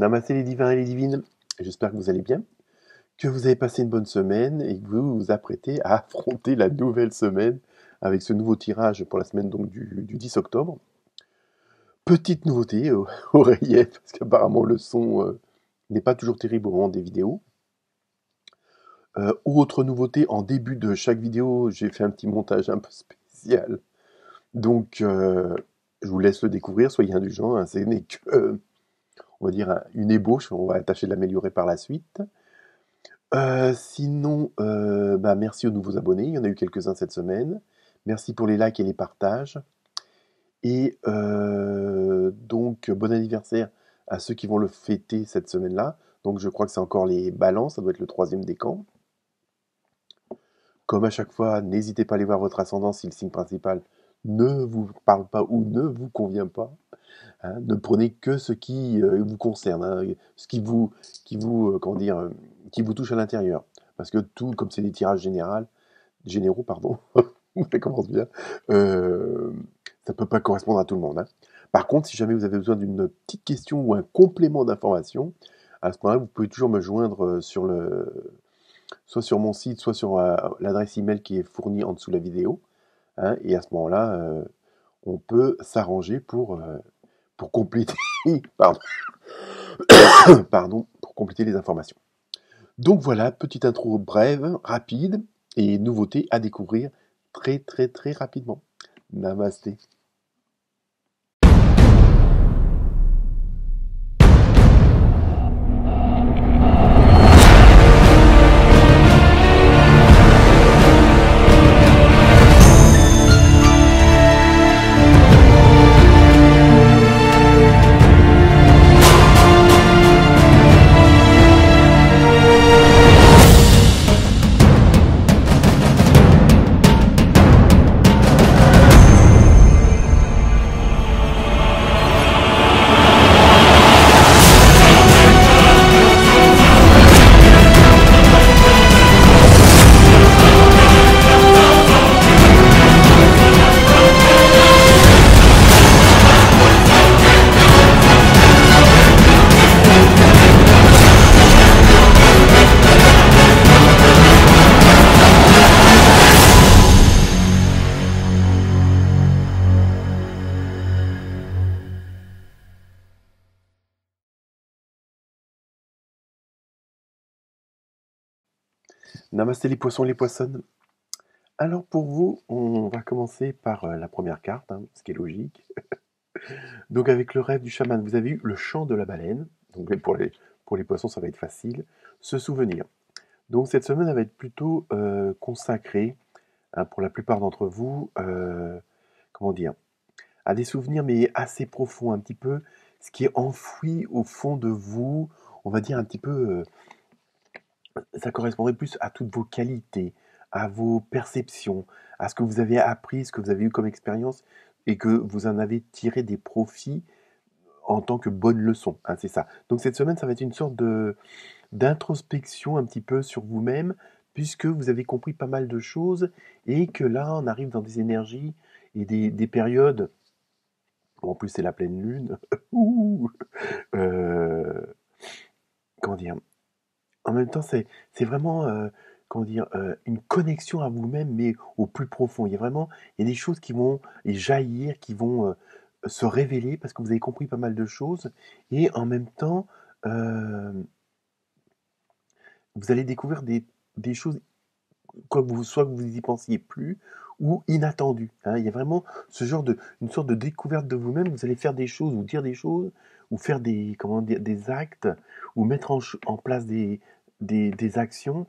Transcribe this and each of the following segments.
Namaste les divins et les divines, j'espère que vous allez bien, que vous avez passé une bonne semaine et que vous vous apprêtez à affronter la nouvelle semaine avec ce nouveau tirage pour la semaine donc du 10 octobre. Petite nouveauté, oreillette, parce qu'apparemment le son n'est pas toujours terrible au moment des vidéos. Autre nouveauté, en début de chaque vidéo, j'ai fait un petit montage un peu spécial. Donc je vous laisse le découvrir, soyez indulgents, hein, ce n'est que, on va dire, une ébauche, on va tâcher de l'améliorer par la suite. Sinon, merci aux nouveaux abonnés, il y en a eu quelques-uns cette semaine. Merci pour les likes et les partages. Et donc, bon anniversaire à ceux qui vont le fêter cette semaine-là. Donc, je crois que c'est encore les balances, ça doit être le troisième décan. Comme à chaque fois, n'hésitez pas à aller voir votre ascendant si le signe principal ne vous parle pas ou ne vous convient pas. Hein. Ne prenez que ce qui vous concerne, hein, ce qui vous touche à l'intérieur. Parce que tout, comme c'est des tirages généraux, pardon, ça commence bien, ça peut pas correspondre à tout le monde. Hein. Par contre, si jamais vous avez besoin d'une petite question ou un complément d'information, à ce moment-là, vous pouvez toujours me joindre soit sur mon site, soit sur l'adresse email qui est fournie en dessous de la vidéo. Hein, et à ce moment-là, on peut s'arranger pour compléter, pardon, pour compléter les informations. Donc voilà, petite intro brève, rapide, et nouveauté à découvrir très très très rapidement. Namasté. Namasté les poissons et les poissonnes. Alors pour vous, on va commencer par la première carte, hein, ce qui est logique. Donc avec le rêve du chaman, vous avez eu le chant de la baleine. Donc pour les poissons, ça va être facile. Se souvenir. Donc cette semaine, elle va être plutôt consacrée, hein, pour la plupart d'entre vous, comment dire, à des souvenirs, mais assez profonds, un petit peu, ce qui est enfoui au fond de vous, on va dire un petit peu, ça correspondrait plus à toutes vos qualités, à vos perceptions, à ce que vous avez appris, ce que vous avez eu comme expérience, et que vous en avez tiré des profits en tant que bonne leçon, hein, c'est ça. Donc cette semaine, ça va être une sorte d'introspection un petit peu sur vous-même, puisque vous avez compris pas mal de choses, et que là, on arrive dans des énergies et des périodes. En plus, c'est la pleine lune. Ouh. Euh, comment dire? En même temps, c'est vraiment comment dire, une connexion à vous-même, mais au plus profond. Il y a des choses qui vont jaillir, qui vont se révéler parce que vous avez compris pas mal de choses. Et en même temps, euh, vous allez découvrir des choses soit que vous y pensiez plus ou inattendues. Hein. Il y a vraiment une sorte de découverte de vous-même. Vous allez faire des choses ou dire des choses ou faire comment dire, des actes ou mettre en place des actions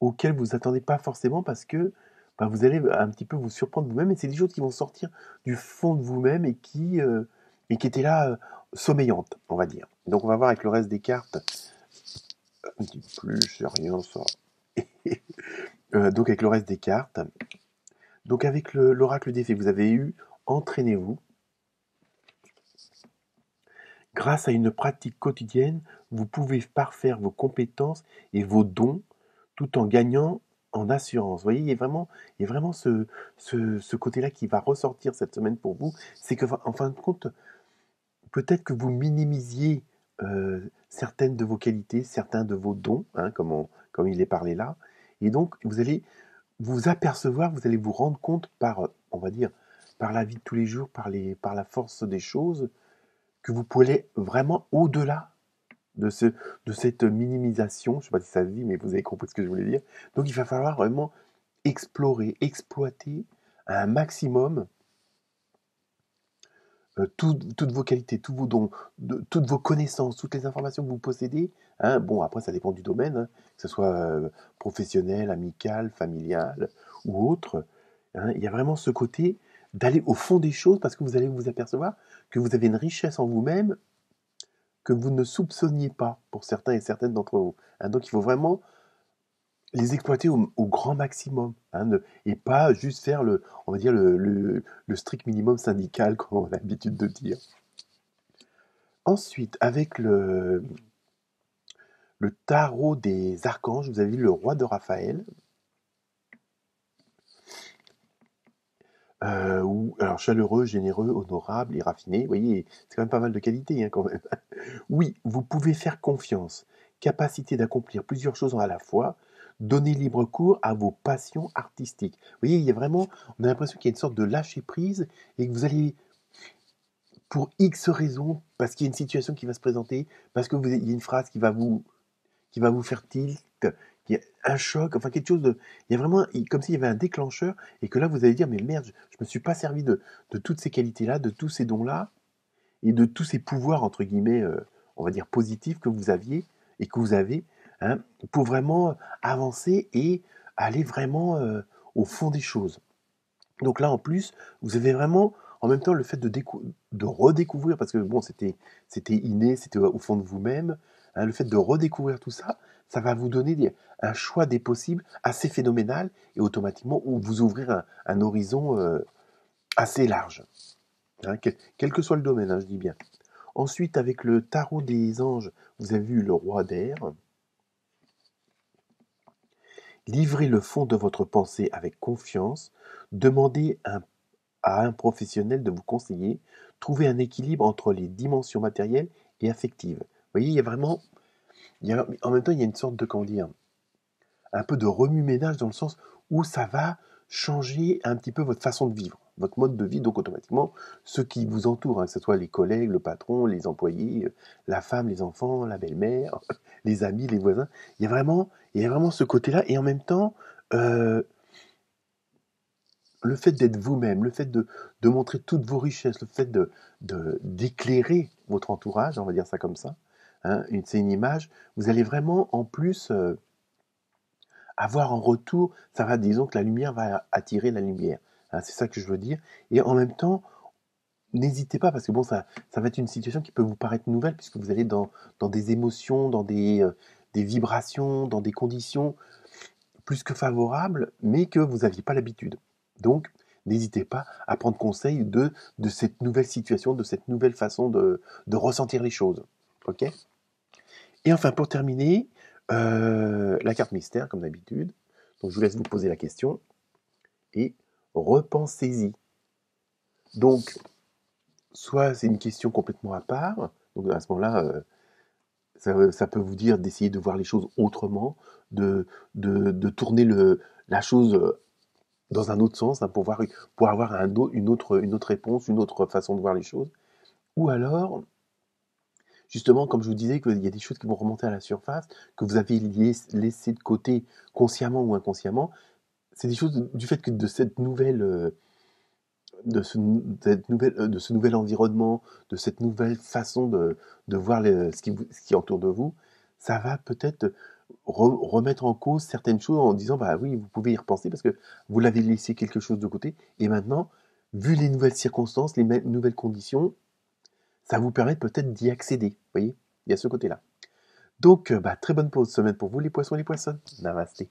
auxquelles vous attendez pas forcément parce que vous allez un petit peu vous surprendre vous-même et c'est des choses qui vont sortir du fond de vous-même et qui étaient là sommeillantes, on va dire. Donc on va voir avec le reste des cartes. Un petit plus, c'est rien ça. Donc avec le reste des cartes. Donc avec l'oracle des fées, vous avez eu entraînez-vous. Grâce à une pratique quotidienne, vous pouvez parfaire vos compétences et vos dons tout en gagnant en assurance. Vous voyez, il y a vraiment ce côté-là qui va ressortir cette semaine pour vous. C'est que, en fin de compte, peut-être que vous minimisiez certaines de vos qualités, certains de vos dons, hein, comme il est parlé là. Et donc, vous allez vous apercevoir, vous allez vous rendre compte par, on va dire, par la vie de tous les jours, par la force des choses, que vous pouvez aller vraiment au-delà de, ce, de cette minimisation. Je ne sais pas si ça se dit, mais vous avez compris ce que je voulais dire. Donc, il va falloir vraiment explorer, exploiter à un maximum toutes vos qualités, tous vos dons, toutes vos connaissances, toutes les informations que vous possédez. Hein. Bon, après, ça dépend du domaine, hein, que ce soit professionnel, amical, familial ou autre. Hein. Il y a vraiment ce côté d'aller au fond des choses parce que vous allez vous apercevoir que vous avez une richesse en vous-même que vous ne soupçonniez pas pour certains et certaines d'entre vous. Hein. Donc, il faut vraiment les exploiter au grand maximum, hein, et pas juste faire on va dire le strict minimum syndical, comme on a l'habitude de dire. Ensuite, avec le tarot des archanges, vous avez le roi de Raphaël, alors chaleureux, généreux, honorable et raffiné. Vous voyez, c'est quand même pas mal de qualités, hein, quand même. Oui, vous pouvez faire confiance, capacité d'accomplir plusieurs choses à la fois, donner libre cours à vos passions artistiques. Vous voyez, il y a vraiment, on a l'impression qu'il y a une sorte de lâcher prise et que vous allez, pour X raisons, parce qu'il y a une situation qui va se présenter, parce que il y a une phrase qui va vous faire tilt, il y a un choc, enfin quelque chose de... Il y a vraiment comme s'il y avait un déclencheur et que là vous allez dire mais merde, je me suis pas servi de toutes ces qualités-là, de tous ces dons-là et de tous ces pouvoirs entre guillemets, on va dire positifs que vous aviez et que vous avez, hein, pour vraiment avancer et aller vraiment au fond des choses. Donc là en plus, vous avez vraiment en même temps le fait de redécouvrir, parce que bon c'était inné, c'était au fond de vous-même, hein, le fait de redécouvrir tout ça, ça va vous donner un choix des possibles assez phénoménal et automatiquement vous ouvrir un horizon assez large, hein, quel que soit le domaine, hein, je dis bien. Ensuite, avec le tarot des anges, vous avez vu le roi d'air. Livrez le fond de votre pensée avec confiance, demandez à un professionnel de vous conseiller, trouvez un équilibre entre les dimensions matérielles et affectives. Vous voyez, il y a vraiment, en même temps, il y a une sorte de, comment dire, un peu de remue-ménage dans le sens où ça va changer un petit peu votre façon de vivre, votre mode de vie, donc automatiquement, ceux qui vous entourent, hein, que ce soit les collègues, le patron, les employés, la femme, les enfants, la belle-mère, les amis, les voisins. Il y a vraiment ce côté-là, et en même temps, euh, le fait d'être vous-même, le fait de montrer toutes vos richesses, le fait d'éclairer votre entourage, on va dire ça comme ça, hein, c'est une image, vous allez vraiment en plus avoir en retour, ça va, disons que la lumière va attirer la lumière. Hein, c'est ça que je veux dire. Et en même temps, n'hésitez pas, parce que bon, ça va être une situation qui peut vous paraître nouvelle, puisque vous allez dans des émotions, dans des vibrations, dans des conditions plus que favorables, mais que vous n'aviez pas l'habitude. Donc, n'hésitez pas à prendre conseil de cette nouvelle situation, de cette nouvelle façon de ressentir les choses. Ok? Et enfin, pour terminer, la carte mystère, comme d'habitude. Donc, je vous laisse vous poser la question et repensez-y. Donc, soit c'est une question complètement à part, donc à ce moment-là, ça peut vous dire d'essayer de voir les choses autrement, de tourner la chose dans un autre sens, hein, pour avoir une autre réponse, une autre façon de voir les choses. Ou alors, justement, comme je vous disais, qu'il y a des choses qui vont remonter à la surface, que vous avez laissé de côté consciemment ou inconsciemment, c'est des choses du fait que de cette nouvelle, de ce nouvel environnement, de cette nouvelle façon de voir ce qui entoure de vous, ça va peut-être remettre en cause certaines choses en disant, bah oui, vous pouvez y repenser parce que vous l'avez laissé quelque chose de côté. Et maintenant, vu les nouvelles circonstances, nouvelles conditions, ça vous permet peut-être d'y accéder. Vous voyez, il y a ce côté-là. Donc, bah, très bonne pause semaine pour vous, les poissons et les poissonnes. Namasté.